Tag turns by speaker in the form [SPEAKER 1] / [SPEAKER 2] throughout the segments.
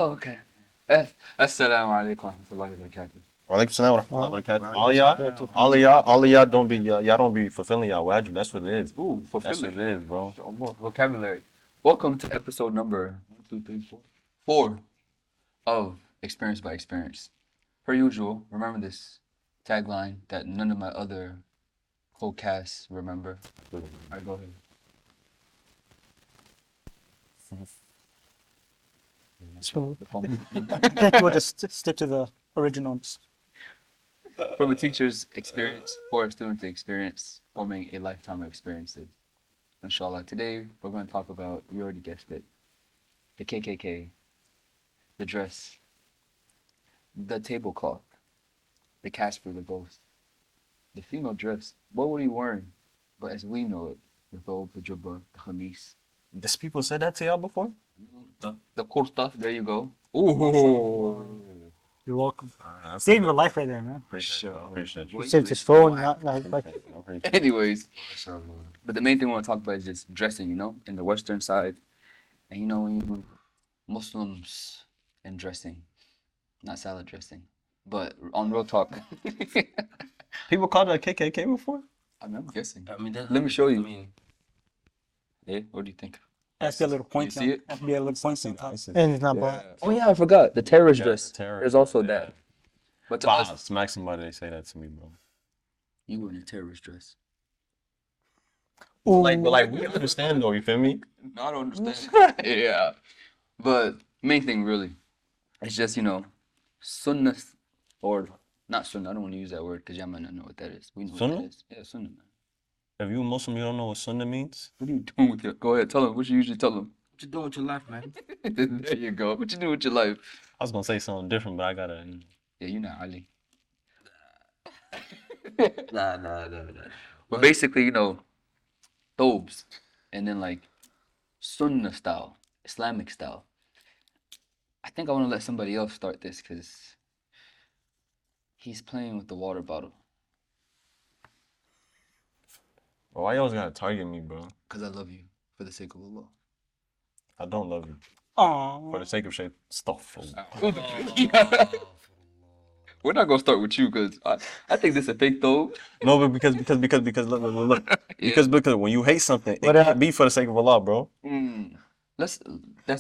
[SPEAKER 1] Okay. Assalamu alaikum wa rahmatullahi wa barakatuh.
[SPEAKER 2] Walaikum salam wa rahmatullahi wa barakatuh. All of y'all don't be y'all don't be fulfilling y'all wajib. That's what it is.
[SPEAKER 1] Ooh,
[SPEAKER 2] That's what
[SPEAKER 1] fulfilling.
[SPEAKER 2] it is, bro.
[SPEAKER 1] More vocabulary. Welcome to episode number 4 of Experience by Experience. Per usual, remember this tagline that none of my other co-casts remember. All right, go ahead.
[SPEAKER 3] So I think we'll just stick to the originals.
[SPEAKER 1] From a teacher's experience for a student's experience, forming a lifetime of experiences. Inshallah, today we're going to talk about, you already guessed it, the KKK, the dress, the tablecloth, the Casper the ghost, the female dress. What were you wearing? But as we know it, the thobe, the jubba, the khamis,
[SPEAKER 2] This people said that to y'all before?
[SPEAKER 1] the kurta, there you go. Ooh.
[SPEAKER 3] You're welcome. Saving your life right there, man.
[SPEAKER 2] Appreciate you.
[SPEAKER 3] He saved his phone, not like
[SPEAKER 1] Anyways, but the main thing we want to talk about is just dressing, in the Western side. And when you Muslims and dressing, not salad dressing, but on real talk.
[SPEAKER 2] People called that KKK before?
[SPEAKER 1] I'm guessing.
[SPEAKER 4] I mean,
[SPEAKER 1] Let me show you.
[SPEAKER 4] I mean,
[SPEAKER 1] Yeah, what do you think?
[SPEAKER 3] that's the little point.
[SPEAKER 1] You see it?
[SPEAKER 3] That's the little point. And it's not bad.
[SPEAKER 1] Oh yeah, I forgot. The terrorist
[SPEAKER 2] Yeah,
[SPEAKER 1] dress.
[SPEAKER 2] the terrorist,
[SPEAKER 1] There's also
[SPEAKER 2] yeah.
[SPEAKER 1] that. But to
[SPEAKER 2] Wow,
[SPEAKER 1] us,
[SPEAKER 2] smack somebody, they say that to me, bro.
[SPEAKER 1] you were in a terrorist dress.
[SPEAKER 2] Like we understand though, you feel me?
[SPEAKER 1] No, I don't understand. Yeah. But main thing really, it's just, sunnah, or not sunnah, I don't want to use that word because y'all might not know what that is. We know what
[SPEAKER 2] Sunnah?
[SPEAKER 1] that is. Yeah, sunnah, man.
[SPEAKER 2] If you a Muslim, you don't know what sunnah means?
[SPEAKER 1] What are you doing with your, go ahead, tell them. What you usually tell them?
[SPEAKER 4] what you doing with your life, man?
[SPEAKER 1] There you go. What you do with your life?
[SPEAKER 2] I was gonna say something different, but I gotta.
[SPEAKER 1] Yeah, you're not Ali.
[SPEAKER 4] Nah.
[SPEAKER 1] But basically, thobes, and then like sunnah style, Islamic style. I think I want to let somebody else start this because he's playing with the water bottle.
[SPEAKER 2] Bro, why you always gotta target me, bro?
[SPEAKER 1] Because I love you for the sake of Allah.
[SPEAKER 2] I don't love you. For the
[SPEAKER 3] Aww.
[SPEAKER 2] sake of shape stuff.
[SPEAKER 1] We're not gonna start with you because I think this is a fake thobe.
[SPEAKER 2] No, but because look.
[SPEAKER 1] Yeah.
[SPEAKER 2] Because when you hate something, it
[SPEAKER 3] What
[SPEAKER 2] can't be for the sake of Allah, bro.
[SPEAKER 1] That's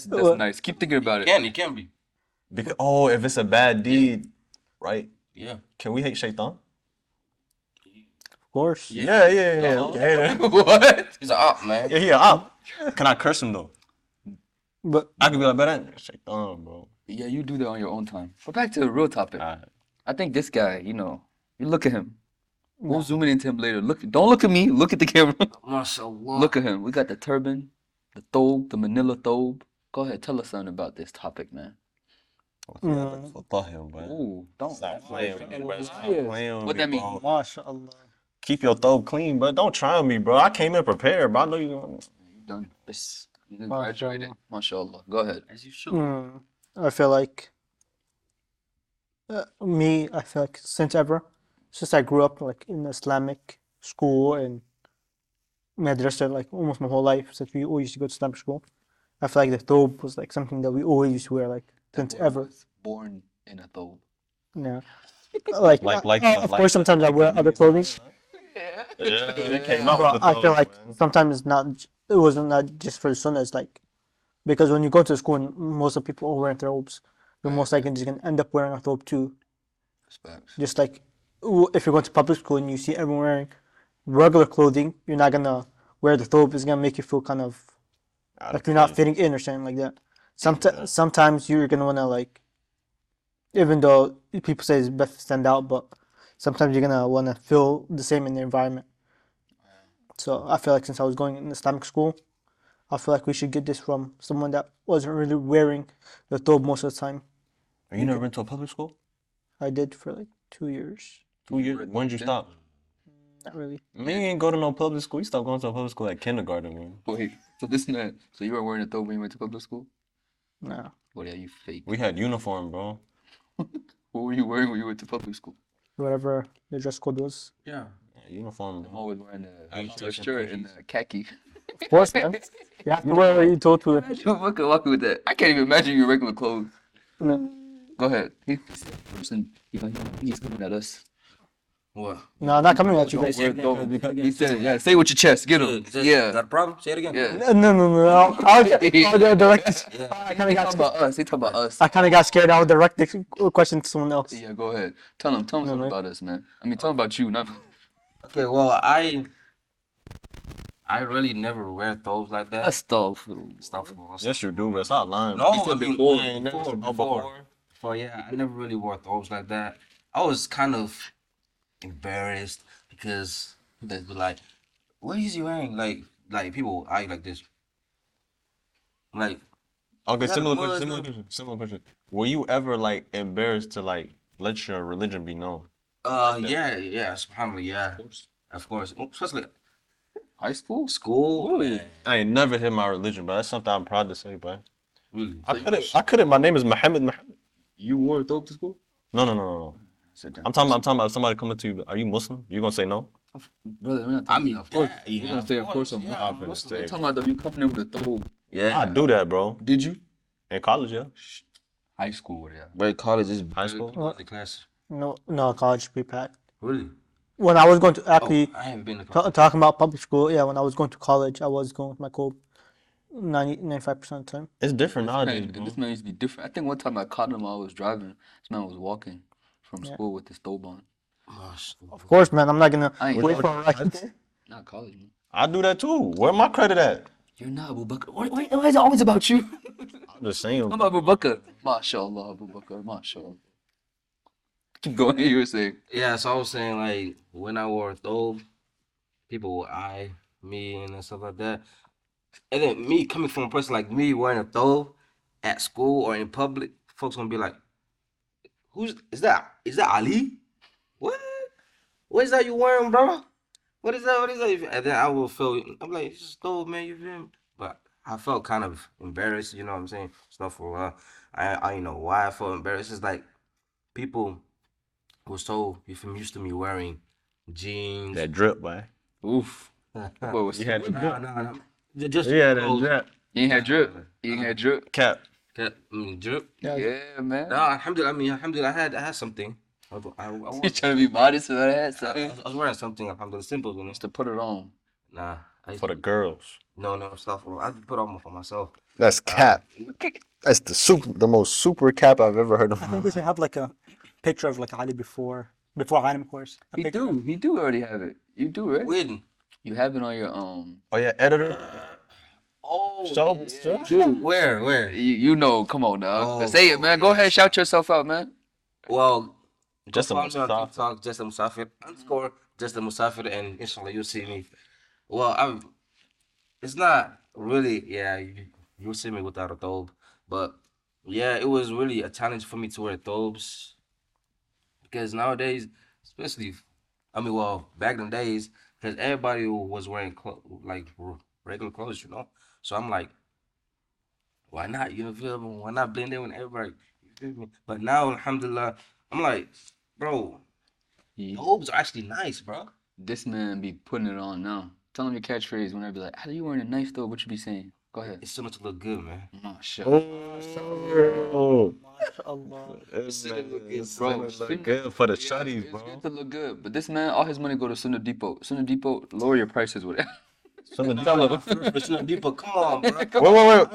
[SPEAKER 3] What?
[SPEAKER 1] nice. Keep thinking about it.
[SPEAKER 4] It can be.
[SPEAKER 2] Because if it's a bad deed, right?
[SPEAKER 4] Yeah.
[SPEAKER 2] Can we hate shaitan?
[SPEAKER 3] Of course.
[SPEAKER 2] Yeah. Okay.
[SPEAKER 1] What?
[SPEAKER 4] He's an op, man.
[SPEAKER 2] Yeah, he a op. Can I curse him though?
[SPEAKER 3] But
[SPEAKER 2] I could be like, but that shaitan, bro.
[SPEAKER 1] Yeah, you do that on your own time. But back to the real topic.
[SPEAKER 2] Alright.
[SPEAKER 1] I think this guy, you look at him. We'll zoom into him later. Don't look at me. Look at the camera.
[SPEAKER 4] MashaAllah.
[SPEAKER 1] Look at him. We got the turban, the thobe, the Manila thobe. Go ahead, tell us something about this topic, man. Ooh, don't.
[SPEAKER 2] Stop playing with me, bro. Stop
[SPEAKER 1] Yeah.
[SPEAKER 2] playing with
[SPEAKER 1] What
[SPEAKER 2] me,
[SPEAKER 1] that mean?
[SPEAKER 2] bro.
[SPEAKER 3] mashallah.
[SPEAKER 2] Keep your throat clean, bro. Don't try on me, bro. I came in prepared, bro. I know you.
[SPEAKER 1] You done. This. You done
[SPEAKER 3] Mashallah.
[SPEAKER 1] graduated. MashaAllah. Go ahead.
[SPEAKER 4] As you should.
[SPEAKER 3] I feel like I feel like since I grew up like in Islamic school and madrasa like almost my whole life since we always used to go to Islamic school. I feel like the thobe was like something that we always used to wear like since
[SPEAKER 1] That boy
[SPEAKER 3] ever.
[SPEAKER 1] was born in a thobe.
[SPEAKER 3] Yeah. Like, of course, sometimes I wear other clothing,
[SPEAKER 1] Yeah.
[SPEAKER 2] It came out
[SPEAKER 3] but
[SPEAKER 2] with the
[SPEAKER 3] I feel
[SPEAKER 2] throat,
[SPEAKER 3] like
[SPEAKER 2] man.
[SPEAKER 3] sometimes it wasn't not just for the sunnah. It's like because when you go to school and most of the people are wearing thobes, you're most likely just gonna end up wearing a thobe too.
[SPEAKER 1] Respects.
[SPEAKER 3] Just like if you're going to public school and you see everyone wearing regular clothing, you're not gonna wear the thobe. It's gonna make you feel kind of like you're not fitting in or something like that. Sometimes you're gonna wanna like, even though people say it's best to stand out, but sometimes you're gonna wanna feel the same in the environment. So I feel like since I was going in Islamic school, I feel like we should get this from someone that wasn't really wearing the thobe most of the time.
[SPEAKER 2] Have you never been to a public school?
[SPEAKER 3] I did for like 2 years.
[SPEAKER 2] 2 years. When did you stop?
[SPEAKER 3] Not really.
[SPEAKER 2] Me ain't go to no public school. You stopped going to a public school at kindergarten, man.
[SPEAKER 1] Wait, so this not. So you were wearing a thobe when you went to public school?
[SPEAKER 3] No.
[SPEAKER 1] Well, yeah, you fake.
[SPEAKER 2] We had uniform, bro.
[SPEAKER 1] What were you wearing when you went to public school?
[SPEAKER 3] Whatever the dress code was.
[SPEAKER 4] Yeah.
[SPEAKER 2] Uniform.
[SPEAKER 1] I'm always wearing a
[SPEAKER 4] used to
[SPEAKER 1] collar shirt and a khaki.
[SPEAKER 3] Of course, man. You have to wear what you told to.
[SPEAKER 1] Imagine walking with that. I can't even imagine your regular clothes. Go ahead. He's coming at us.
[SPEAKER 4] What?
[SPEAKER 3] No, not coming at you
[SPEAKER 1] Don't
[SPEAKER 3] guys.
[SPEAKER 1] wear thobes. He said it. Yeah, say it with your chest. Get him. Yeah.
[SPEAKER 4] Got a problem? Say it again.
[SPEAKER 1] Yeah.
[SPEAKER 3] No. I'll direct this. I kind
[SPEAKER 1] He
[SPEAKER 3] of
[SPEAKER 1] talking
[SPEAKER 3] got.
[SPEAKER 1] about us. He talking about us.
[SPEAKER 3] I kind of got scared. I'll direct the question to someone else.
[SPEAKER 1] Yeah, go ahead. Tell him something
[SPEAKER 3] man.
[SPEAKER 1] about us, man. I mean, tell him about you, not
[SPEAKER 4] Okay, well, I really never wear thobes like that.
[SPEAKER 1] stuff.
[SPEAKER 4] Stuff.
[SPEAKER 2] Yes, you do, but stop lying.
[SPEAKER 4] No,
[SPEAKER 1] He said
[SPEAKER 4] I mean,
[SPEAKER 1] before.
[SPEAKER 4] before, yeah, I never really wore thobes like that. I was kind of embarrassed because they'd be like, "What is he wearing?" Like people eye like this. Like,
[SPEAKER 2] Okay,
[SPEAKER 4] That
[SPEAKER 2] similar
[SPEAKER 4] was-
[SPEAKER 2] question. Similar question. Were you ever like embarrassed to like let your religion be known?
[SPEAKER 4] yeah, subhanAllah, yeah, of course, especially
[SPEAKER 1] High school?
[SPEAKER 4] school. Man,
[SPEAKER 2] I ain't never hit my religion, but that's something I'm proud to say, bro.
[SPEAKER 4] really.
[SPEAKER 2] I couldn't. My name is Muhammad.
[SPEAKER 1] You wore dope to school?
[SPEAKER 2] No.
[SPEAKER 1] Sit down.
[SPEAKER 2] I'm talking about somebody coming to you. Are you Muslim? You gonna say no?
[SPEAKER 1] Brother, we're not
[SPEAKER 4] I
[SPEAKER 1] talking
[SPEAKER 4] mean,
[SPEAKER 1] of course.
[SPEAKER 4] yeah,
[SPEAKER 1] We're gonna say, of course, I'm
[SPEAKER 4] yeah,
[SPEAKER 1] not.
[SPEAKER 2] I'm
[SPEAKER 1] We're
[SPEAKER 2] finna say.
[SPEAKER 1] talking about you coming in with a thobe.
[SPEAKER 4] Yeah,
[SPEAKER 2] I do that, bro.
[SPEAKER 1] Did you?
[SPEAKER 2] In college, yeah.
[SPEAKER 1] High school, yeah.
[SPEAKER 4] but college is
[SPEAKER 2] High school.
[SPEAKER 4] the class.
[SPEAKER 3] No, college pre-packed.
[SPEAKER 4] Really?
[SPEAKER 3] When I was going to actually
[SPEAKER 4] I haven't been to college.
[SPEAKER 3] talking about public school, yeah, when I was going to college, I was going with my cope 95% of the time.
[SPEAKER 2] It's different nowadays,
[SPEAKER 1] Man,
[SPEAKER 2] bro.
[SPEAKER 1] this man used to be different. I think one time I caught him while I was driving. This man was walking from
[SPEAKER 3] Yeah.
[SPEAKER 1] school with his thobe on.
[SPEAKER 3] Of course, man, I'm not gonna
[SPEAKER 1] I ain't
[SPEAKER 3] wait
[SPEAKER 1] know.
[SPEAKER 3] for a ride.
[SPEAKER 1] Not college, man.
[SPEAKER 2] I do that too. Where my credit at?
[SPEAKER 1] You're not Abu Bakr. Why is it always about you?
[SPEAKER 2] I'm just saying.
[SPEAKER 1] I'm Abu Bakr. MashaAllah, Abu Bakr. MashaAllah. Keep going. You were saying.
[SPEAKER 4] Yeah, so I was saying like when I wore a thobe, people would eye me and stuff like that. And then me coming from a person like me wearing a thobe at school or in public, folks gonna be like, "Who's is that? Is that Ali? What? What is that you wearing, bro? What is that? What is that?" And then I will feel I'm like, "It's just thobe, man. You feel me?" But I felt kind of embarrassed. You know what I'm saying? Stuff for a while. I don't know why I felt embarrassed. It's like people was so used to me wearing jeans.
[SPEAKER 2] That drip, boy.
[SPEAKER 1] Oof. What was
[SPEAKER 2] You had
[SPEAKER 4] No. Just
[SPEAKER 2] Yeah, that
[SPEAKER 4] clothes.
[SPEAKER 2] drip.
[SPEAKER 1] You ain't had drip. You ain't had drip.
[SPEAKER 2] Cap.
[SPEAKER 4] Drip.
[SPEAKER 1] Yeah, man.
[SPEAKER 4] No, alhamdulillah, I had something. I
[SPEAKER 1] You trying to be modest with that hat, son?
[SPEAKER 4] was wearing something, alhamdulillah, simple, you know.
[SPEAKER 1] To put it on.
[SPEAKER 4] Nah,
[SPEAKER 2] For the girls.
[SPEAKER 4] no stuff. I just put on for myself.
[SPEAKER 2] That's cap. That's the most super cap I've ever heard of.
[SPEAKER 3] I think we should have like a picture of like Ali before Adam, of course. A
[SPEAKER 1] He
[SPEAKER 3] picture.
[SPEAKER 1] do. He do already have it. You do, right?
[SPEAKER 4] When?
[SPEAKER 1] You have it on your
[SPEAKER 2] Oh yeah, editor.
[SPEAKER 4] Oh,
[SPEAKER 2] Dude.
[SPEAKER 4] where?
[SPEAKER 1] You know. Come on now.
[SPEAKER 4] Oh,
[SPEAKER 1] Say it, man. Go ahead. Shout yourself out, man.
[SPEAKER 4] Well,
[SPEAKER 2] Just a
[SPEAKER 4] follow me on
[SPEAKER 2] Musafir.
[SPEAKER 4] TikTok, just a Musafir _ just a Musafir, and inshallah you'll see me. Well, it's not really, yeah, you'll see me without a thobe, but yeah, it was really a challenge for me to wear thobes because nowadays, especially, back in the days, because everybody was wearing regular clothes, you know. So I'm like, why not? You know, feel me? Why not blend in with everybody? You feel me? But now, alhamdulillah, I'm like, bro, thobes are actually nice, bro.
[SPEAKER 1] This man be putting it on now. Tell him your catchphrase when I be like, "How you wearing a nice though?" What you be saying? Go ahead.
[SPEAKER 4] It's so much to look good, man.
[SPEAKER 2] Oh.
[SPEAKER 3] Allah.
[SPEAKER 1] Bro,
[SPEAKER 2] Good for the
[SPEAKER 1] Yeah,
[SPEAKER 2] shutties,
[SPEAKER 1] it's
[SPEAKER 2] bro.
[SPEAKER 1] good to look good, but this man, all his money go to Sunnah Depot. Sunnah Depot, lower your prices with it.
[SPEAKER 4] Depot, come on, bro.
[SPEAKER 2] Wait.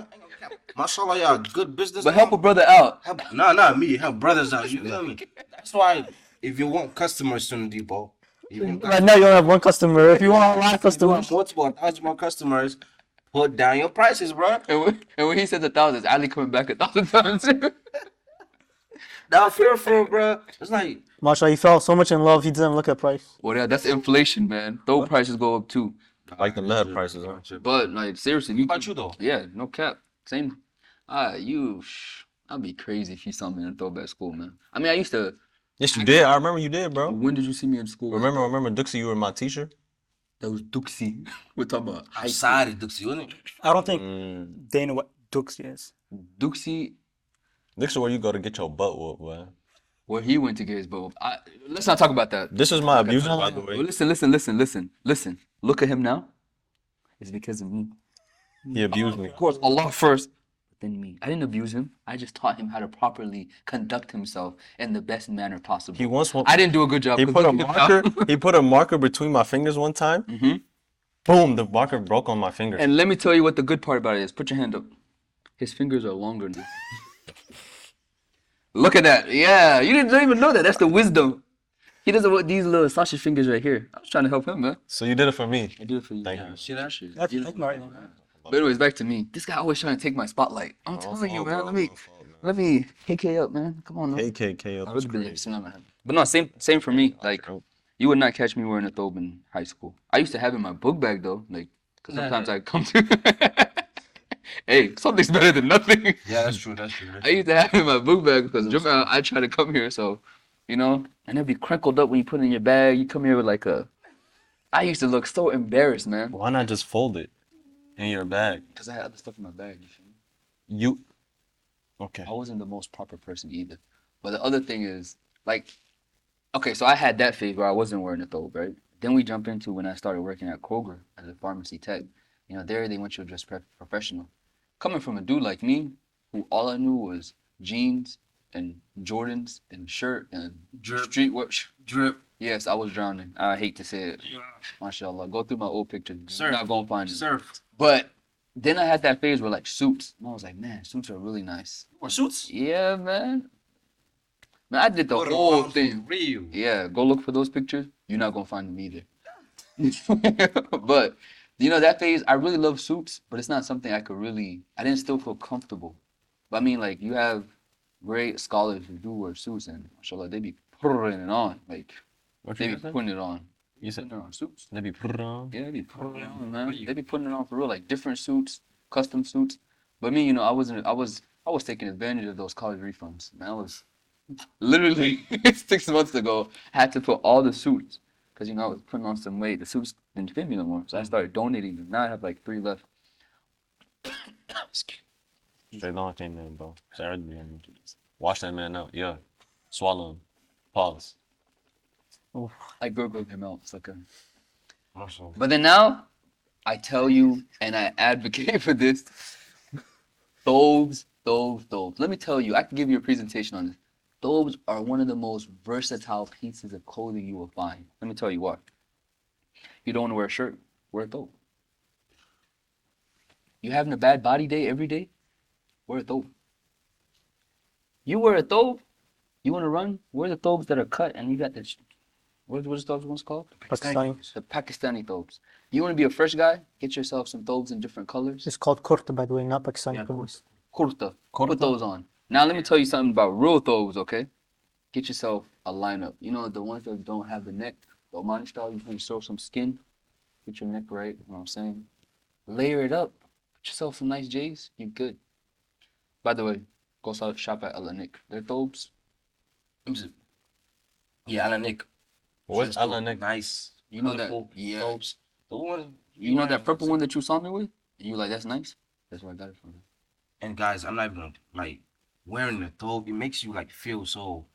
[SPEAKER 4] Mashallah, y'all good business.
[SPEAKER 1] But help a brother out.
[SPEAKER 4] Not me. Help brothers out. You feel me? That's why if you want customers to the depot,
[SPEAKER 3] Right now, you only have one customer. If you want a lot of
[SPEAKER 4] you
[SPEAKER 3] customers,
[SPEAKER 4] want multiple, 1,000 more customers, put down your prices, bro.
[SPEAKER 1] And when he says 1,000, Ali coming back 1,000 times.
[SPEAKER 4] Now, fearful, bro. It's like,
[SPEAKER 3] mashallah, he fell so much in love, he didn't look at price.
[SPEAKER 1] Well, yeah, that's inflation, man. Those prices go up too.
[SPEAKER 2] Like the lead prices, huh?
[SPEAKER 1] But like seriously,
[SPEAKER 4] What about you though?
[SPEAKER 1] Yeah, no cap. Same. I'd be crazy if you saw me in a throwback school, man. I mean, I used to.
[SPEAKER 2] Yes, you did. I remember you did, bro.
[SPEAKER 1] When did you see me in school?
[SPEAKER 2] Remember, Dixie, you were my teacher.
[SPEAKER 1] That was Duxie. We're talking about high school.
[SPEAKER 4] Outside of Dixie, wasn't it?
[SPEAKER 3] I don't think they know what Dux is.
[SPEAKER 1] Duxie,
[SPEAKER 2] Dixie, where you go to get your butt whooped, boy.
[SPEAKER 1] where he went to get his boat. Let's not talk about that.
[SPEAKER 2] This is my abuser, by the
[SPEAKER 1] Well,
[SPEAKER 2] way.
[SPEAKER 1] listen. Look at him now. It's because of me.
[SPEAKER 2] He abused me.
[SPEAKER 1] Of course, Allah first. within me. I didn't abuse him. I just taught him how to properly conduct himself in the best manner possible.
[SPEAKER 2] He once
[SPEAKER 1] I didn't do a good job.
[SPEAKER 2] he
[SPEAKER 1] 'cause
[SPEAKER 2] put a
[SPEAKER 1] look at him now.
[SPEAKER 2] marker. He put a marker between my fingers one time.
[SPEAKER 1] Mhm.
[SPEAKER 2] Boom! The marker broke on my finger.
[SPEAKER 1] And let me tell you what the good part about it is. Put your hand up. His fingers are longer now. Look at that. Yeah, you didn't even know that. That's the wisdom. He doesn't want these little sausage fingers right here. I was trying to help him, man.
[SPEAKER 2] So you did it for me.
[SPEAKER 1] I did it for you.
[SPEAKER 2] Thank you.
[SPEAKER 1] See that shit?
[SPEAKER 3] That's
[SPEAKER 1] Beautiful.
[SPEAKER 3] right.
[SPEAKER 1] But anyways, back to me. This guy always trying to take my spotlight. I'm telling you, man. Let me KK up, man. Come on, man.
[SPEAKER 2] KKK up.
[SPEAKER 1] But no, same for me. Like, you would not catch me wearing a thobe in high school. I used to have it in my book bag though, like, cause sometimes I come to. Hey, something's better than nothing.
[SPEAKER 4] Yeah, that's true. That's true.
[SPEAKER 1] I used to have it in my book bag because I try to come here, so you know, and it'd be crinkled up when you put it in your bag. You come here with like a. I used to look so embarrassed, man.
[SPEAKER 2] Why not just fold it in your bag?
[SPEAKER 1] Because I had other stuff in my bag. You feel me?
[SPEAKER 2] You. Okay.
[SPEAKER 1] I wasn't the most proper person either. But the other thing is, like, okay, so I had that phase where I wasn't wearing a thobe, right? Then we jump into when I started working at Kroger as a pharmacy tech. You know, there they want you to dress professional. Coming from a dude like me, who all I knew was jeans and Jordans and shirt and
[SPEAKER 4] Drip.
[SPEAKER 1] streetwear.
[SPEAKER 4] Drip.
[SPEAKER 1] Yes, I was drowning. I hate to say it. MashaAllah. Go through my old pictures. You're
[SPEAKER 4] Surf.
[SPEAKER 1] not going to find it.
[SPEAKER 4] Surf.
[SPEAKER 1] But then I had that phase where like suits. And I was like, man, suits are really nice.
[SPEAKER 4] Or suits.
[SPEAKER 1] Yeah, man. Man, I did the whole thing.
[SPEAKER 4] Real.
[SPEAKER 1] Yeah, go look for those pictures. You're not gonna find them either. But you know that phase, I really love suits, but it's not something I didn't still feel comfortable. But I mean, like you have great scholars who do wear suits, and mashallah, they be putting it on, like
[SPEAKER 2] What
[SPEAKER 1] they
[SPEAKER 2] you
[SPEAKER 1] be
[SPEAKER 2] said?
[SPEAKER 1] putting it on.
[SPEAKER 2] You said
[SPEAKER 1] Putting it on suits.
[SPEAKER 2] maybe put it on.
[SPEAKER 1] Yeah, they be putting it on, man. They be putting it on for real, like different suits, custom suits. But me, you know, I was taking advantage of those college refunds. Man, I was literally 6 months ago had to put all the suits because you know I was putting on some weight. The suits didn't fit me no more, so I started donating them. Now I have like 3 left. Excuse
[SPEAKER 2] Straight long came in, bro. Sarah, wash that man out. Yeah. Swallow him. Pause.
[SPEAKER 1] I gurgled him out. It's like a...
[SPEAKER 4] Awesome.
[SPEAKER 1] But then now, I tell you, and I advocate for this. Thobes. Let me tell you, I can give you a presentation on this. Thobes are one of the most versatile pieces of clothing you will find. Let me tell you what. You don't want to wear a shirt, wear a thobe. You having a bad body day every day, wear a thobe. You wear a thobe, you want to run, wear the thobes that are cut and you got the, what's the thobes ones called?
[SPEAKER 3] Pakistani.
[SPEAKER 1] The Pakistani thobes. You want to be a fresh guy, get yourself some thobes in different colors.
[SPEAKER 3] It's called kurta, by the way, not Pakistani.
[SPEAKER 4] Yeah,
[SPEAKER 3] clothes.
[SPEAKER 1] Kurta. Put those on. Now let me tell you something about real thobes, okay? Get yourself a lineup. You know the ones that don't have the neck, the Omani style, you can show some skin, get your neck right, you know what I'm saying? Layer it up. Put yourself some nice J's, you good. By the way, go shop at Islamic. Their thobes,
[SPEAKER 4] Yeah, Islamic.
[SPEAKER 2] What's Islamic?
[SPEAKER 4] Nice.
[SPEAKER 1] you know that,
[SPEAKER 4] Colorful
[SPEAKER 1] yeah.
[SPEAKER 4] thobes. The one.
[SPEAKER 1] You know that purple one that you saw me with? And you like, that's nice? That's where I got it from.
[SPEAKER 4] And guys, I'm not even like wearing the thobe. It makes you like feel so.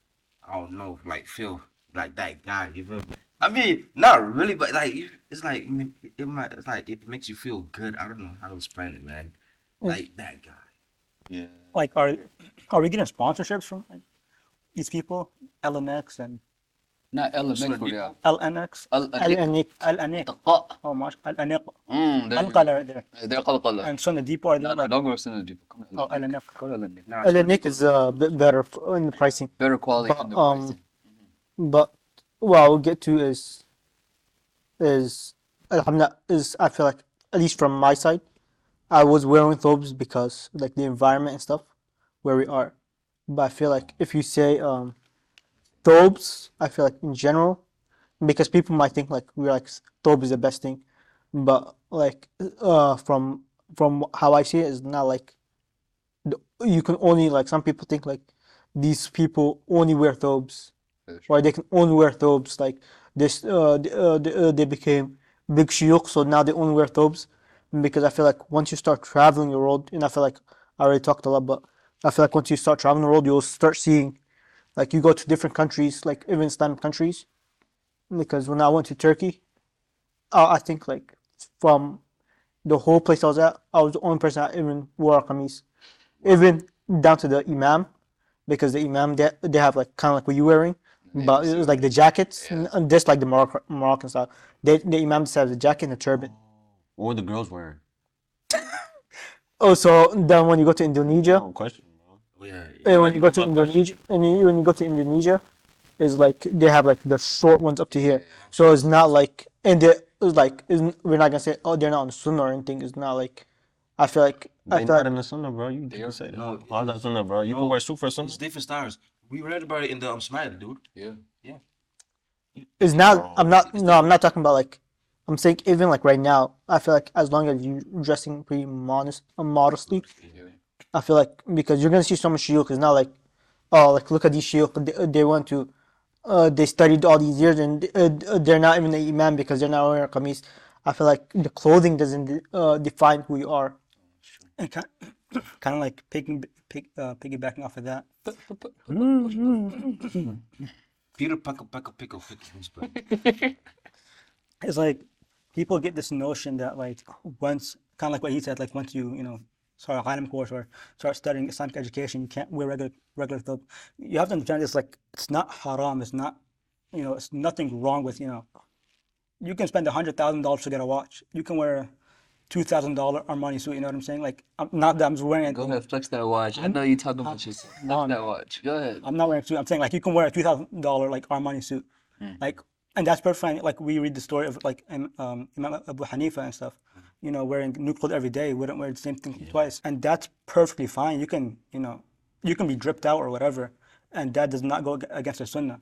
[SPEAKER 4] I don't know, like feel like that guy. You feel me? I mean, not really, but like it's like it's like it makes you feel good. I don't know how to explain it, man. Like that guy.
[SPEAKER 1] Yeah.
[SPEAKER 5] Like, are we getting sponsorships from like, these people? LMX and
[SPEAKER 1] Not
[SPEAKER 4] Some
[SPEAKER 1] elemental, yeah.
[SPEAKER 5] LNX?
[SPEAKER 3] Al-Anik.
[SPEAKER 5] LNX.
[SPEAKER 1] Taqa.
[SPEAKER 5] Oh, much. LNX.
[SPEAKER 1] There you go.
[SPEAKER 5] Alqala there.
[SPEAKER 1] They're qalqala.
[SPEAKER 5] And Sunna Depot are
[SPEAKER 1] No,
[SPEAKER 5] there.
[SPEAKER 1] no,
[SPEAKER 5] Like,
[SPEAKER 1] don't go to the Come
[SPEAKER 5] oh, LNX.
[SPEAKER 1] Go to Islamic.
[SPEAKER 4] Nah,
[SPEAKER 3] Al-Anik is a bit better in the pricing.
[SPEAKER 1] Better quality
[SPEAKER 3] But,
[SPEAKER 1] in the pricing.
[SPEAKER 3] But what I will get to is alhamdulillah, is I feel like at least from my side, I was wearing thobes because like the environment and stuff where we are. But I feel like if you say thobes, I feel like in general, because people might think like we're like thobe is the best thing, but like from how I see it is not like you can only like some people think like these people only wear thobes or they can only wear thobes like this they became big shuyukh so now they only wear thobes because I feel like once you start traveling the world and I feel like I already talked a lot but I feel like once you start traveling the world you'll start seeing like you go to different countries like even Islamic countries because when I went to Turkey I think like from the whole place I was at I was the only person that even wore a kameez even down to the imam, because the imam they have like kind of like what you wearing, but it was like the jackets, just like the Moroccan style. The imam just has a jacket and a turban.
[SPEAKER 2] What were the girls wearing?
[SPEAKER 3] Oh, so then when you go to Indonesia,
[SPEAKER 2] No question, bro.
[SPEAKER 4] Oh, yeah.
[SPEAKER 3] and when you go to Indonesia, when you go to Indonesia, is like they have like the short ones up to here. So it's not like, and it's like we're not gonna say oh they're not on sunnah or anything. It's not like I feel like
[SPEAKER 2] They not in the sunnah, bro. You
[SPEAKER 1] They are-
[SPEAKER 2] say that.
[SPEAKER 4] No,
[SPEAKER 2] How's that sunnah, bro? You can wear suit for sunnah.
[SPEAKER 4] It's different styles. We read about it in the Smile, dude.
[SPEAKER 1] Yeah.
[SPEAKER 3] it's not.
[SPEAKER 2] Bro,
[SPEAKER 3] I'm not. No, I'm not talking about like. I'm saying even like right now, I feel like as long as you dressing pretty modestly,
[SPEAKER 1] Yeah.
[SPEAKER 3] I feel like because you're gonna see so much shiuk. It's not like, oh, like look at these shiuk. They want to, they studied all these years and they're not even an imam because they're not wearing a kameez. I feel like the clothing doesn't define who you are.
[SPEAKER 5] And kind of like piggybacking off of that.
[SPEAKER 4] Peter pickle.
[SPEAKER 5] It's like people get this notion that like once, kind of like what he said, like once you start a Ghanim course or start studying Islamic education, you can't wear regular clothes. You have to understand it's like it's not haram. It's not, it's nothing wrong with, you can spend $100,000 to get a watch. You can wear a $2,000 Armani suit. You know what I'm saying? Like not that I'm wearing it.
[SPEAKER 1] Go ahead, flex that watch. I know you talking about your flex
[SPEAKER 5] No,
[SPEAKER 1] that watch. Go ahead.
[SPEAKER 5] I'm not wearing a suit. I'm saying like you can wear a $2,000 like Armani suit, like, and that's perfect fine. Like we read the story of like Imam Abu Hanifa and stuff, wearing new clothes every day, wouldn't wear the same thing twice, and that's perfectly fine. You can you can be dripped out or whatever, and that does not go against the Sunnah.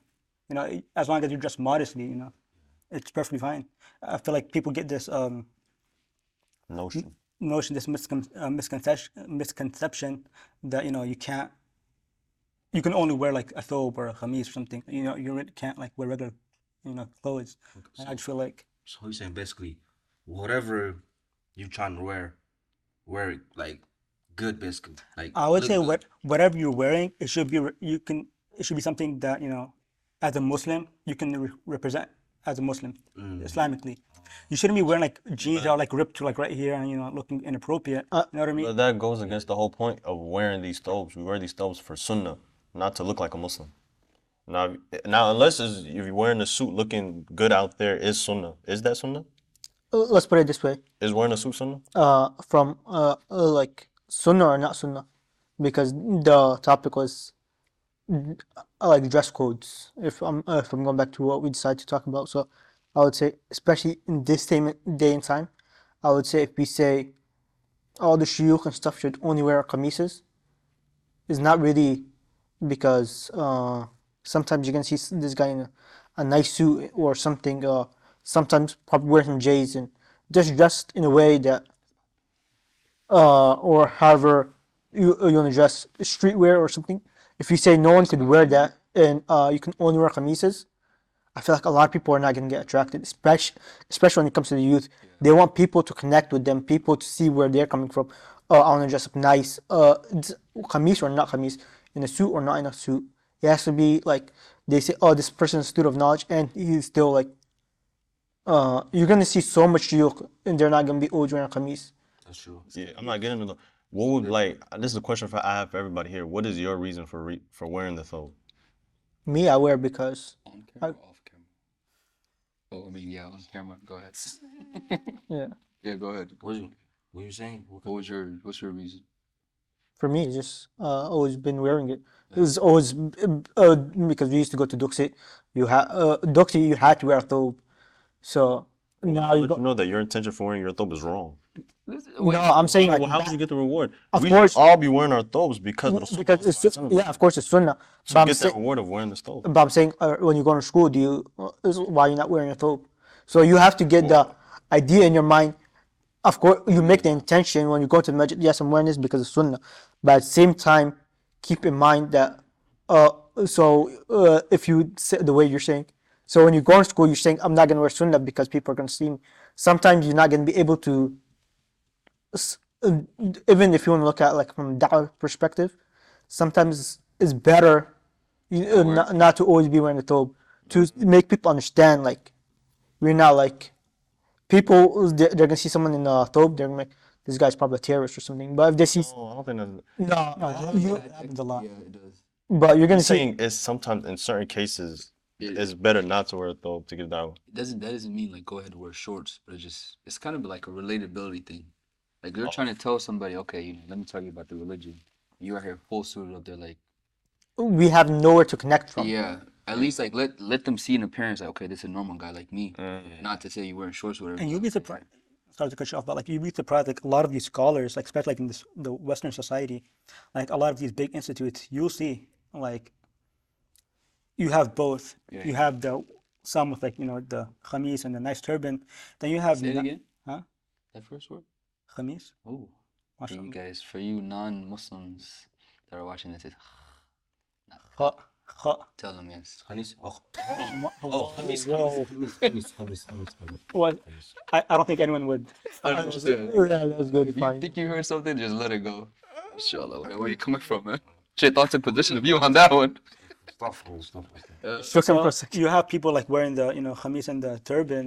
[SPEAKER 5] As long as you dress modestly, it's perfectly fine. I feel like people get this
[SPEAKER 2] Notion.
[SPEAKER 5] notion, this misconception that you can only wear like a thobe or a kameez or something. You really can't like wear regular clothes. And I just feel like
[SPEAKER 4] So he's saying basically, whatever you trying to wear it like good, basically. Like
[SPEAKER 5] I would
[SPEAKER 4] look
[SPEAKER 5] say
[SPEAKER 4] good.
[SPEAKER 5] whatever you're wearing, it should be it should be something that as a Muslim you can represent as a Muslim Islamically. You shouldn't be wearing like jeans that are like ripped to like right here and looking inappropriate. You know what I mean?
[SPEAKER 2] But that goes against the whole point of wearing these thobes. We wear these thobes for sunnah, not to look like a Muslim. Now unless if you're wearing a suit looking good out there is sunnah. Is that sunnah?
[SPEAKER 3] Let's put it this way:
[SPEAKER 2] Is wearing a suit sunnah?
[SPEAKER 3] from like sunnah or not sunnah, because the topic was like dress codes. If I'm going back to what we decided to talk about, so I would say, especially in this day and time, I would say if we say all the shuyukh and stuff should only wear qamises, it's not really because sometimes you can see this guy in a nice suit or something. Sometimes probably wear some J's and just dressed in a way that, or however you want to dress, streetwear or something. If you say no one could wear that and you can only wear qamises, I feel like a lot of people are not going to get attracted, especially when it comes to the youth. They want people to connect with them, people to see where they're coming from. Oh, I want to dress up nice. Qamis or not qamis, in a suit or not in a suit. It has to be like they say, oh, this person's a student of knowledge, and he's still like. You're gonna see so much shuyukh, and they're not gonna be always wearing qamis.
[SPEAKER 4] That's true.
[SPEAKER 2] Yeah, I'm not getting into the. What would like? This is a question I have for everybody here. What is your reason for wearing the thobe?
[SPEAKER 3] Me, I wear because
[SPEAKER 1] On camera, off camera. Oh, I mean, yeah, on camera. Go ahead.
[SPEAKER 3] yeah,
[SPEAKER 1] Yeah, go ahead.
[SPEAKER 4] What you saying?
[SPEAKER 1] What's your reason?
[SPEAKER 3] for me, it's just always been wearing it. It was always because we used to go to Duxit. Duxit, you had to wear a thobe. So now you
[SPEAKER 2] Let you
[SPEAKER 3] go.
[SPEAKER 2] know that your intention for wearing your thobe is wrong.
[SPEAKER 3] No, I'm saying like
[SPEAKER 2] Well, how would you get the reward?
[SPEAKER 3] Of
[SPEAKER 2] We
[SPEAKER 3] course.
[SPEAKER 2] should all be wearing our thobes because of the sunnah.
[SPEAKER 3] because it's yeah, of course it's sunnah.
[SPEAKER 2] To
[SPEAKER 3] But I'm
[SPEAKER 2] get that
[SPEAKER 3] saying,
[SPEAKER 2] reward of wearing this thobe.
[SPEAKER 3] but I'm saying when you go to school, why you're not wearing a thobe? So you have to get the idea in your mind. Of course, you make the intention when you go to the masjid. Yes, I'm wearing this because of sunnah. But at the same time, keep in mind that if you say the way you're saying, so when you go to school, you're saying I'm not gonna wear sunnah because people are gonna see me. Sometimes you're not gonna be able to. Even if you want to look at like from a da'wah perspective, sometimes it's better not to always be wearing a thobe to make people understand like we're not like people they're gonna see someone in a thobe, they're gonna make this guy's probably a terrorist or something. But if they see,
[SPEAKER 2] Oh, I don't think that's.
[SPEAKER 3] no,
[SPEAKER 5] No,
[SPEAKER 3] you,
[SPEAKER 5] that happens a lot.
[SPEAKER 1] Yeah, it does.
[SPEAKER 3] but you're
[SPEAKER 2] I'm
[SPEAKER 3] gonna see.
[SPEAKER 2] saying it's sometimes in certain cases
[SPEAKER 1] It,
[SPEAKER 2] it's better not to wear a thobe to get dawah.
[SPEAKER 1] that doesn't mean like go ahead and wear shorts, but it's kind of like a relatability thing. Like you're
[SPEAKER 2] Oh.
[SPEAKER 1] trying to tell somebody, okay, let me tell you about the religion. You are here full suited up there, like
[SPEAKER 3] We have nowhere to connect from.
[SPEAKER 1] yeah. At least like let them see an appearance like okay, this is a normal guy like me.
[SPEAKER 2] Mm.
[SPEAKER 1] Not to say you wearing shorts or whatever.
[SPEAKER 5] And you'd be surprised. Sorry to cut you off, but like you'd be surprised. Like a lot of these scholars, like especially like in the Western society, like a lot of these big institutes, you'll see like you have both.
[SPEAKER 1] Yeah.
[SPEAKER 5] You have some with like the khamis and the nice turban. Then you have
[SPEAKER 1] Say it again.
[SPEAKER 5] Huh?
[SPEAKER 1] That first word.
[SPEAKER 5] Khamis.
[SPEAKER 1] Oh, for you
[SPEAKER 5] Mashallah.
[SPEAKER 1] guys, for you non-Muslims that are watching this,
[SPEAKER 5] Kha, kha.
[SPEAKER 1] tell them yes.
[SPEAKER 4] Khamis. Oh,
[SPEAKER 5] Oh,
[SPEAKER 4] Khamis.
[SPEAKER 5] whoa.
[SPEAKER 4] Khamis.
[SPEAKER 5] What? I don't think anyone would.
[SPEAKER 1] Understood.
[SPEAKER 3] Yeah, that's good.
[SPEAKER 1] If you
[SPEAKER 3] Fine.
[SPEAKER 1] think you heard something, just let it go. Inshallah. Where are you coming from, man? Shit, thoughts in position of you on that one.
[SPEAKER 4] Stop.
[SPEAKER 3] Shook him for a
[SPEAKER 5] Well,
[SPEAKER 3] second.
[SPEAKER 5] you have people like wearing the khamis and the turban.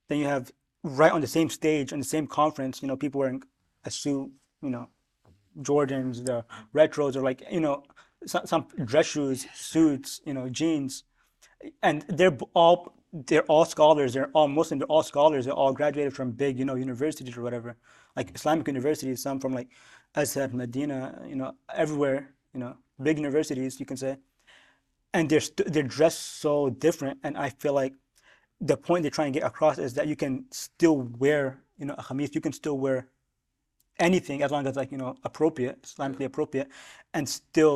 [SPEAKER 5] Then you have right on the same stage on the same conference, people wearing a suit, Jordans, the retros, or like some dress shoes, suits, jeans, and they're all scholars. They're all Muslim. They're all scholars. They're all graduated from big universities or whatever, like Islamic universities. Some from like Azhar, Medina, everywhere, big universities you can say, and they're dressed so different. And I feel like the point they're trying to get across is that you can still wear a khamis. You can still wear anything as long as like appropriate, Islamically appropriate, and still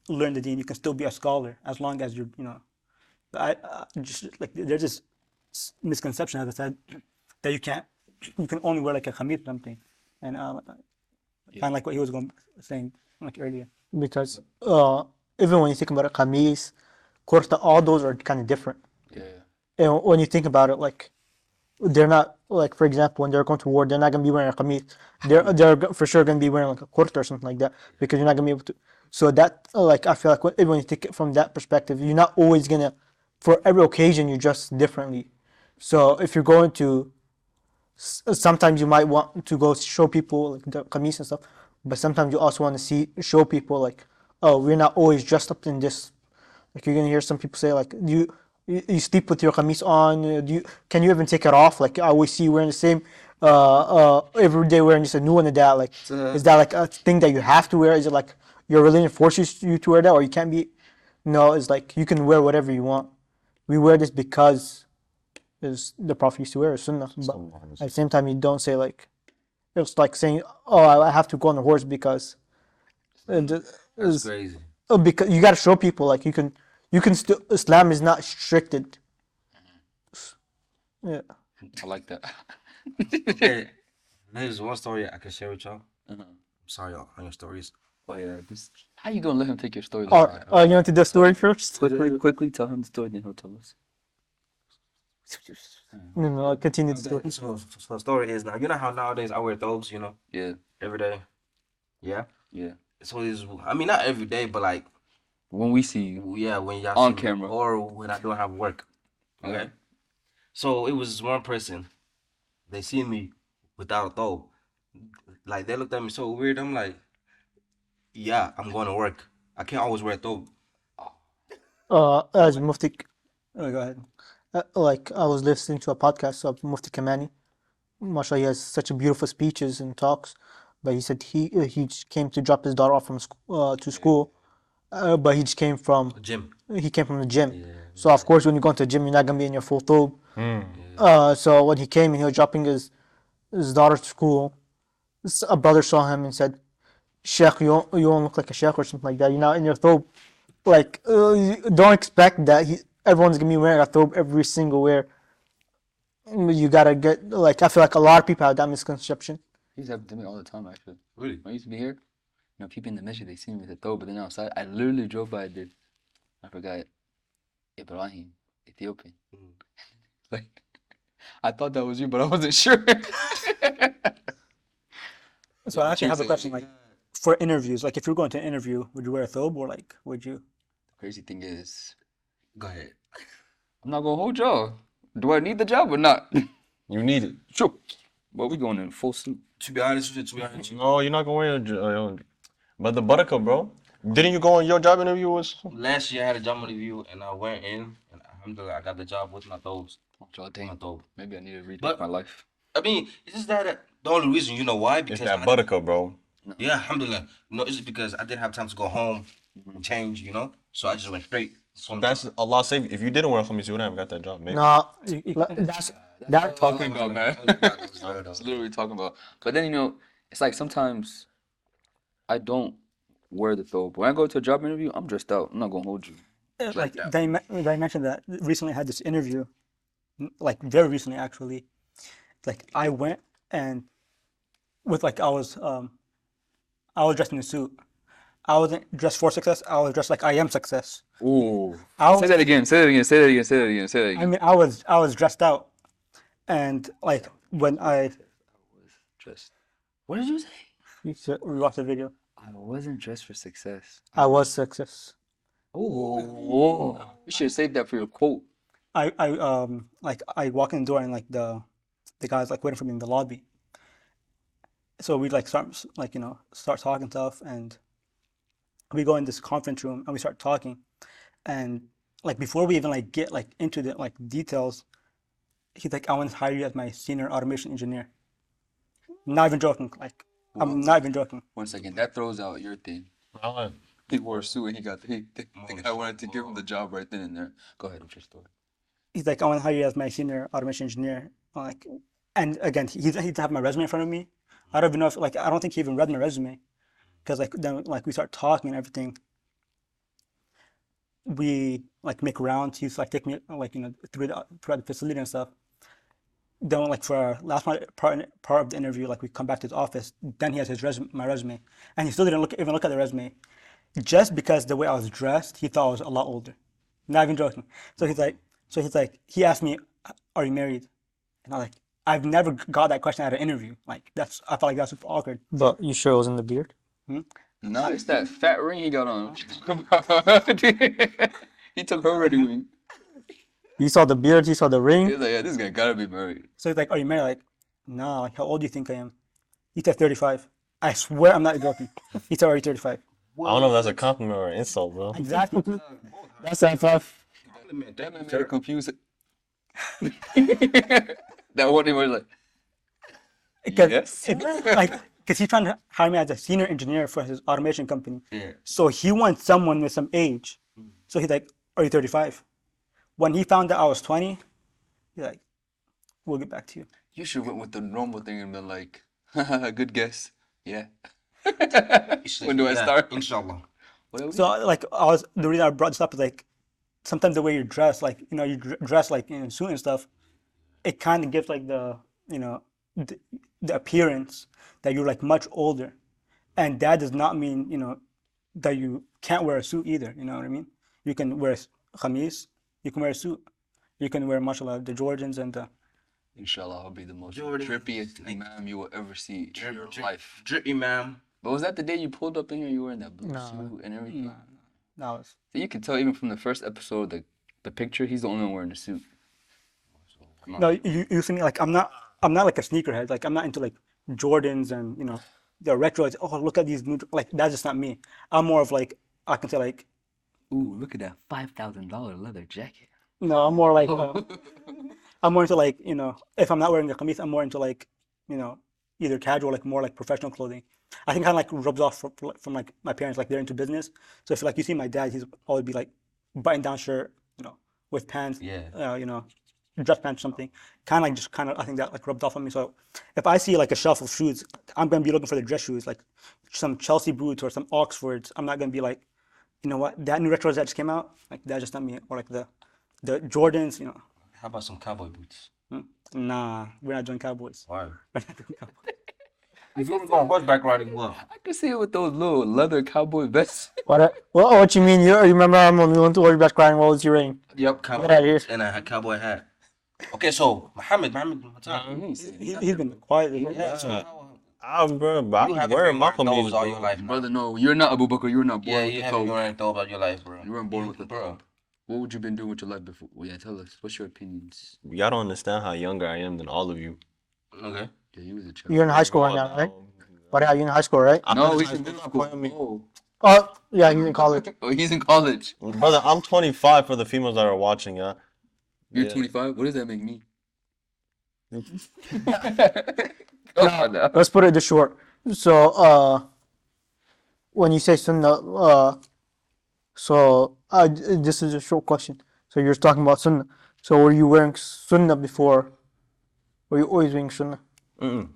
[SPEAKER 5] learn the deen. You can still be a scholar as long as you're. I just like there's this misconception, as I said, that you can only wear like a khamis or something, and kind of like what he was saying like earlier.
[SPEAKER 3] Because even when you think about it, kameez, kurta, all those are kind of different.
[SPEAKER 1] Yeah.
[SPEAKER 3] And when you think about it, like they're not like, for example, when they're going to war, they're not gonna be wearing a kameez. They're for sure gonna be wearing like a kurta or something like that because you're not gonna be able to. So that like I feel like when you think it from that perspective, you're not always gonna, for every occasion you dress differently. So if you're going to, sometimes you might want to go show people like the kameez and stuff, but sometimes you also want to show people like, oh, we're not always dressed up in this. Like you're gonna hear some people say like, you sleep with your kameez on? Can you even take it off? Like I always see you wearing the same every day wearing just a new one of that. Like is that like a thing that you have to wear? Is it like your religion forces you to wear that, or you can't be? No, it's like you can wear whatever you want. We wear this because is the Prophet used to wear a sunnah, but at the same time you don't say like, it's like saying, oh, I have to go on a horse because
[SPEAKER 4] That's crazy.
[SPEAKER 3] because you got to show people like you can still, Islam is not restricted. Yeah.
[SPEAKER 1] I like that.
[SPEAKER 4] Okay, there's one story I can share with y'all.
[SPEAKER 1] Uh-huh.
[SPEAKER 4] I'm sorry on your stories.
[SPEAKER 1] Oh yeah, how you gonna let him take your story?
[SPEAKER 3] Or you want to do the story first?
[SPEAKER 1] Quickly tell him the story, then he'll tell us.
[SPEAKER 3] No, I'll continue the story.
[SPEAKER 4] So the story is now, you know how nowadays I wear thobes,
[SPEAKER 1] Yeah,
[SPEAKER 4] every day. Yeah.
[SPEAKER 1] yeah.
[SPEAKER 4] So it's, I mean, not every day, but like,
[SPEAKER 1] When we see you,
[SPEAKER 4] yeah, when y'all
[SPEAKER 1] On
[SPEAKER 4] see me,
[SPEAKER 1] camera.
[SPEAKER 4] or when I don't have work. Okay.
[SPEAKER 1] Okay.
[SPEAKER 4] So it was one person. They see me without a thobe. Like they looked at me so weird. I'm like, yeah, I'm going to work. I can't always wear a thobe.
[SPEAKER 3] As Mufti,
[SPEAKER 5] Oh, go ahead.
[SPEAKER 3] like I was listening to a podcast of Mufti Kamani. Mashallah, he has such beautiful speeches and talks. But he said he just came to drop his daughter off from to school, but he just came from
[SPEAKER 4] Gym.
[SPEAKER 3] he came from the gym.
[SPEAKER 4] Yeah.
[SPEAKER 3] So of course, when you go into the gym, you're not gonna be in your full thobe. So when he came and he was dropping his daughter to school, a brother saw him and said, "Sheikh, you don't look like a sheikh or something like that. You're not in your thobe. Like, don't expect that everyone's gonna be wearing a thobe every single wear. You gotta get like I feel like a lot of people have that misconception.
[SPEAKER 1] he's happened to me all the time actually.
[SPEAKER 4] Really?
[SPEAKER 1] When I used to be here, people in the masjid, they see me with a thobe, but then outside, I literally drove by this. I forgot Ibrahim, Ethiopian. Like, I thought that was you, but I wasn't sure.
[SPEAKER 5] So I actually have a question, like for interviews, like if you're going to an interview, would you wear a thobe or like would you?
[SPEAKER 1] The crazy thing is,
[SPEAKER 4] Go ahead.
[SPEAKER 1] I'm not gonna hold y'all. Do I need the job or not?
[SPEAKER 2] You need it.
[SPEAKER 1] Sure. Well, we going in full suit.
[SPEAKER 4] To be honest with you,
[SPEAKER 2] No, you're not gonna wear but the buttercup, bro. Didn't you go on your job interview? Was
[SPEAKER 4] last year I had a job interview and I went in and alhamdulillah I got the job with my thobes.
[SPEAKER 1] Oh,
[SPEAKER 4] My
[SPEAKER 1] dang.
[SPEAKER 4] thobe.
[SPEAKER 1] Maybe I need to rethink
[SPEAKER 4] But-
[SPEAKER 1] my life.
[SPEAKER 4] I mean, it's just that the only reason you know why
[SPEAKER 2] it's
[SPEAKER 4] because
[SPEAKER 2] that
[SPEAKER 4] I-
[SPEAKER 2] buttercup, bro.
[SPEAKER 4] Yeah, alhamdulillah. No, it's just because I didn't have time to go home and change, you know. So I just went straight.
[SPEAKER 2] That's Allah save you. If you didn't wear a khamis, you wouldn't have got that job, maybe.
[SPEAKER 3] No, that's that.
[SPEAKER 1] Talking about, man. That's literally talking about. But then, it's like sometimes I don't wear the thobe. When I go to a job interview, I'm dressed out. I'm not gonna hold you.
[SPEAKER 5] Like they mentioned that recently I had this interview, like very recently actually. Like I went and with like I was dressed in a suit. I wasn't dressed for success. I was dressed like I am success.
[SPEAKER 1] Ooh.
[SPEAKER 5] I was,
[SPEAKER 1] Say that again. Say that again. Say that again. Say that again. Say that
[SPEAKER 5] I
[SPEAKER 1] again.
[SPEAKER 5] mean, I was dressed out, and like when I
[SPEAKER 1] Dressed. What did you say?
[SPEAKER 5] we watched the video,
[SPEAKER 1] I wasn't dressed for success.
[SPEAKER 5] I was success.
[SPEAKER 1] Oh. You should save that for your quote.
[SPEAKER 5] I walk in the door and like the guy's like waiting for me in the lobby. So we like start talking stuff and we go in this conference room and we start talking and like before we even like get like into the like details, he's like, I want to hire you as my senior automation engineer. Not even joking. Like I'm not even joking.
[SPEAKER 1] 1 second. That throws out your thing.
[SPEAKER 2] Allah.
[SPEAKER 1] He wore a suit and he got the guy wanted to give him the job right then and there. Go ahead with your story.
[SPEAKER 5] He's like, I want to hire you as my senior automation engineer. I'm like, and again, he didn't have my resume in front of me. I don't even know if like I don't think he even read my resume, because like then like we start talking and everything. We like make rounds. He's like take me like throughout the facility and stuff. Then like for our last part of the interview, like we come back to his office. Then he has my resume, and he still didn't even look at the resume, just because the way I was dressed, he thought I was a lot older. Not even joking. So he's like, he asked me, "Are you married?" And I'm like, I've never got that question at an interview. Like I felt like that's super awkward.
[SPEAKER 3] But you sure it wasn't the beard?
[SPEAKER 1] No, it's that fat ring he got on. He took her wedding ring.
[SPEAKER 3] You saw the beard. You saw the ring.
[SPEAKER 1] He's like, yeah, this guy gotta be married.
[SPEAKER 5] So he's like, "Are you married?" Like, no. Like, how old do you think I am? He said 35. I swear I'm not joking. He said, "Are you 35?"
[SPEAKER 2] I don't know if that's a compliment or an insult, bro.
[SPEAKER 5] Exactly.
[SPEAKER 3] That's that five.
[SPEAKER 1] That man made her confused. That one he was like, yes.
[SPEAKER 5] Because he's trying to hire me as a senior engineer for his automation company.
[SPEAKER 4] Yeah.
[SPEAKER 5] So he wants someone with some age. So he's like, "Are you 35?" When he found out I was 20, he's like, "We'll get back to you."
[SPEAKER 1] You should went with the normal thing and been like, good guess. Yeah. When do I
[SPEAKER 4] Yeah,
[SPEAKER 1] start?
[SPEAKER 4] Inshallah.
[SPEAKER 5] So like the reason I brought this up is like sometimes the way you dress, like you dress like in a suit and stuff, it kind of gives like the appearance that you're like much older, and that does not mean that you can't wear a suit either. You know what I mean? You can wear a khamis, you can wear a suit, you can wear mashallah the Jordans and the.
[SPEAKER 1] Inshallah, I'll be the most
[SPEAKER 4] Jordan.
[SPEAKER 1] drippiest imam you will ever see in your life.
[SPEAKER 4] Drip imam.
[SPEAKER 1] But was that the day you pulled up in here? You were in that blue
[SPEAKER 5] No.
[SPEAKER 1] suit and everything.
[SPEAKER 5] That was.
[SPEAKER 1] So you can tell even from the first episode, the picture, he's the only one wearing a suit. Come on.
[SPEAKER 5] No, you see me like I'm not like a sneakerhead. Like I'm not into like Jordans and the retros. Oh, look at these new. Like that's just not me. I'm more of like I can say like
[SPEAKER 1] Ooh, look at that $5,000 leather jacket.
[SPEAKER 5] no. I'm more like I'm more into like if I'm not wearing a kameez, I'm more into like either casual like more like professional clothing. I think kind of like rubs off from like my parents, like they're into business. So if like you see my dad, he's always be like button down shirt, with pants,
[SPEAKER 4] Yeah.
[SPEAKER 5] dress pants, something. Kind of like I think that like rubbed off on me. So if I see like a shelf of shoes, I'm gonna be looking for the dress shoes, like some Chelsea boots or some Oxfords. I'm not gonna be like, you know what, that new retros that just came out, like that's just not me. Or like the Jordans,
[SPEAKER 4] How about some cowboy boots?
[SPEAKER 5] Nah, we're not doing Cowboys.
[SPEAKER 4] Why?
[SPEAKER 5] We're not doing Cowboys.
[SPEAKER 4] If you want horseback riding, well,
[SPEAKER 1] I can see it with those little leather cowboy vests.
[SPEAKER 3] What you mean? You remember when we went to Orient Crying? What was you wearing?
[SPEAKER 4] yep, cowboy
[SPEAKER 3] Get out of here.
[SPEAKER 4] boots and a cowboy hat. Okay, so Muhammad, what's up?
[SPEAKER 5] He's been quiet.
[SPEAKER 4] Yeah, so
[SPEAKER 2] Bro, but
[SPEAKER 4] you
[SPEAKER 2] I'm
[SPEAKER 4] haven't
[SPEAKER 2] wearing
[SPEAKER 4] been
[SPEAKER 2] my
[SPEAKER 4] wearing
[SPEAKER 2] khamis,
[SPEAKER 4] those all
[SPEAKER 2] bro.
[SPEAKER 4] your life, bro.
[SPEAKER 1] Brother, no, you're not Abu Bakr. You were not born
[SPEAKER 4] Yeah,
[SPEAKER 1] with
[SPEAKER 4] you
[SPEAKER 1] the
[SPEAKER 4] haven't been
[SPEAKER 1] thobe.
[SPEAKER 4] wearing those all your life, bro.
[SPEAKER 1] You weren't born with the
[SPEAKER 4] bro.
[SPEAKER 1] thobe. What would you been doing with your life before? Well, yeah, tell us. What's your opinions?
[SPEAKER 2] Y'all don't understand how younger I am than all of you.
[SPEAKER 4] Okay.
[SPEAKER 1] Yeah, he was a child.
[SPEAKER 3] You're in high school right now, right? But yeah, you're in high school, right?
[SPEAKER 1] No,
[SPEAKER 2] finished
[SPEAKER 1] he's
[SPEAKER 2] high
[SPEAKER 1] in
[SPEAKER 2] school,
[SPEAKER 1] middle
[SPEAKER 2] stop
[SPEAKER 1] school.
[SPEAKER 2] playing me.
[SPEAKER 1] Oh.
[SPEAKER 3] Oh, yeah, he's in college.
[SPEAKER 1] Oh, he's in college.
[SPEAKER 2] Brother, I'm 25 for the females that are watching, yeah.
[SPEAKER 1] You're
[SPEAKER 2] Yeah.
[SPEAKER 1] 25. What does that make me? Come
[SPEAKER 3] Now,
[SPEAKER 1] on now.
[SPEAKER 3] let's put it this short. So, when you say sunnah, this is a short question. So you're talking about sunnah. So were you wearing sunnah before? Were you always wearing sunnah?
[SPEAKER 2] Mm-mm.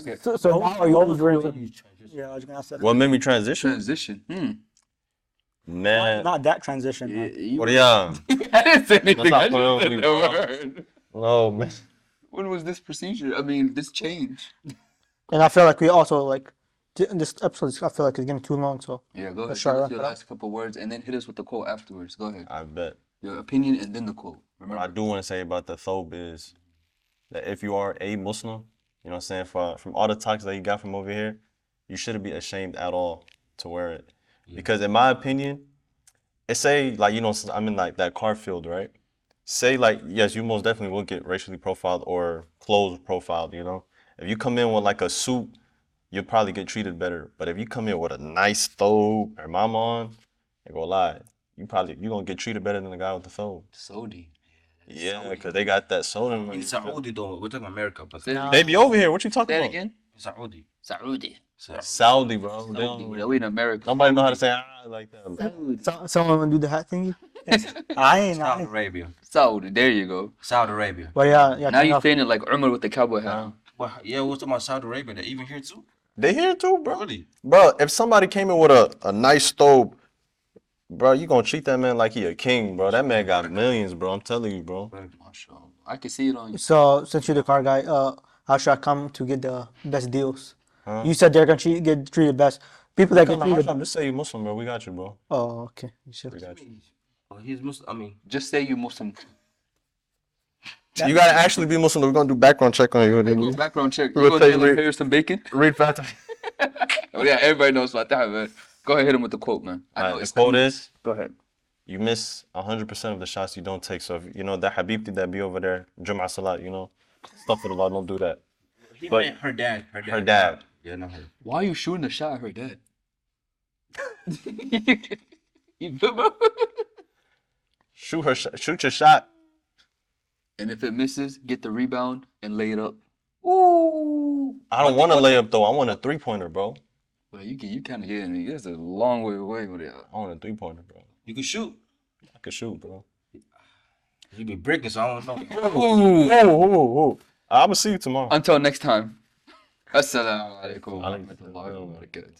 [SPEAKER 1] Okay.
[SPEAKER 3] So now are you always wearing sunnah?
[SPEAKER 5] Yeah, I was gonna ask that.
[SPEAKER 2] What made me transition?
[SPEAKER 1] Transition.
[SPEAKER 2] Man,
[SPEAKER 5] Not that transition.
[SPEAKER 1] Yeah,
[SPEAKER 5] man.
[SPEAKER 1] you-
[SPEAKER 2] what are y'all?
[SPEAKER 1] I didn't say anything.
[SPEAKER 2] not
[SPEAKER 1] I just
[SPEAKER 2] playing with
[SPEAKER 1] said
[SPEAKER 2] me,
[SPEAKER 1] the
[SPEAKER 2] bro.
[SPEAKER 1] word.
[SPEAKER 2] No, man.
[SPEAKER 1] When was this procedure? I mean, this change.
[SPEAKER 3] And I feel like we also like this episode. I feel like it's getting too long. So
[SPEAKER 1] Yeah, go ahead.
[SPEAKER 3] Let's
[SPEAKER 1] Give
[SPEAKER 3] try
[SPEAKER 1] us
[SPEAKER 3] to
[SPEAKER 1] your
[SPEAKER 3] wrap it up.
[SPEAKER 1] last couple words and then hit us with the quote afterwards. Go ahead.
[SPEAKER 2] I bet.
[SPEAKER 1] Your opinion and then the quote.
[SPEAKER 2] What I
[SPEAKER 1] Remember?
[SPEAKER 2] do want to say about the thobe is that if you are a Muslim, you know what I'm saying, from all the talks that you got from over here, you shouldn't be ashamed at all to wear it. Because in my opinion, it say like, you know, I'm in like that car field, right? Say like, yes, you most definitely will get racially profiled or clothes profiled, you know? If you come in with like a suit, you'll probably get treated better. But if you come in with a nice thobe or mama on, I go lie, you're gonna get treated better than the guy with the thobe.
[SPEAKER 1] Saudi.
[SPEAKER 2] Yeah, because they got that soda money.
[SPEAKER 4] In Saudi though, we're talking America, but
[SPEAKER 2] They be over here. What you talking
[SPEAKER 1] Say it
[SPEAKER 2] about?
[SPEAKER 1] again.
[SPEAKER 4] Saudi.
[SPEAKER 1] Saudi.
[SPEAKER 2] Saudi, bro. They
[SPEAKER 1] Saudi.
[SPEAKER 2] don't-
[SPEAKER 1] Well, we in America.
[SPEAKER 2] Nobody know how to say like that.
[SPEAKER 3] someone wanna do the hat thingy.
[SPEAKER 4] Saudi Arabia.
[SPEAKER 1] Saudi. There you go.
[SPEAKER 4] Saudi Arabia.
[SPEAKER 3] But yeah,
[SPEAKER 1] Now
[SPEAKER 3] turn
[SPEAKER 1] you're
[SPEAKER 3] off.
[SPEAKER 1] saying it like Umar with the cowboy hat.
[SPEAKER 4] Well, yeah, we're talking about Saudi Arabia. They're even here too.
[SPEAKER 2] They here too, bro.
[SPEAKER 4] Really?
[SPEAKER 2] Bro, if somebody came in with a nice thobe, bro, you gonna treat that man like he a king, bro. That man got millions, bro. I'm telling you, bro.
[SPEAKER 1] Mashallah. I can see it on you.
[SPEAKER 3] So since you're the car guy, how should I come to get the best deals?
[SPEAKER 2] Huh?
[SPEAKER 3] You said they're gonna get treated best. People that get treated.
[SPEAKER 2] Just say you Muslim, bro. We got you, bro.
[SPEAKER 3] Oh, okay. You said.
[SPEAKER 2] We got you.
[SPEAKER 4] Well, he's Muslim. I mean,
[SPEAKER 1] Just say you Muslim.
[SPEAKER 2] You gotta actually be Muslim. We're gonna do background check on you.
[SPEAKER 1] Go background check.
[SPEAKER 2] We'll
[SPEAKER 1] You gonna
[SPEAKER 2] tell
[SPEAKER 1] say
[SPEAKER 2] you
[SPEAKER 1] like
[SPEAKER 2] read-
[SPEAKER 1] here's some bacon?
[SPEAKER 2] Read Fatiha.
[SPEAKER 1] Oh yeah, everybody knows about that, man. Go ahead, hit him with the quote, man. I know
[SPEAKER 2] Alright, the
[SPEAKER 1] it's
[SPEAKER 2] quote is,
[SPEAKER 1] Go ahead.
[SPEAKER 2] you miss 100% of the shots you don't take. So if you know that Habibti that be over there, Jum'ah Salat, you know, stuff for the law, don't do that.
[SPEAKER 4] he
[SPEAKER 2] But-
[SPEAKER 4] meant her dad.
[SPEAKER 2] Her dad.
[SPEAKER 4] Yeah, not her.
[SPEAKER 1] Why are you shooting the shot at her dad? You feel me?
[SPEAKER 2] Shoot your shot.
[SPEAKER 1] And if it misses, get the rebound and lay it up. Ooh.
[SPEAKER 2] I don't want to lay up though. I want a 3-pointer, bro.
[SPEAKER 1] Well, you kind of getting me. That's a long way away with it.
[SPEAKER 2] I want a 3-pointer, bro.
[SPEAKER 4] You can shoot.
[SPEAKER 2] I can shoot, bro.
[SPEAKER 4] You be breaking, so I don't know.
[SPEAKER 2] Whoa. I'm gonna see you tomorrow.
[SPEAKER 1] Until next time. Assalamu alaikum wa
[SPEAKER 2] Alaikum
[SPEAKER 1] rahmatullahi wa barakatuh.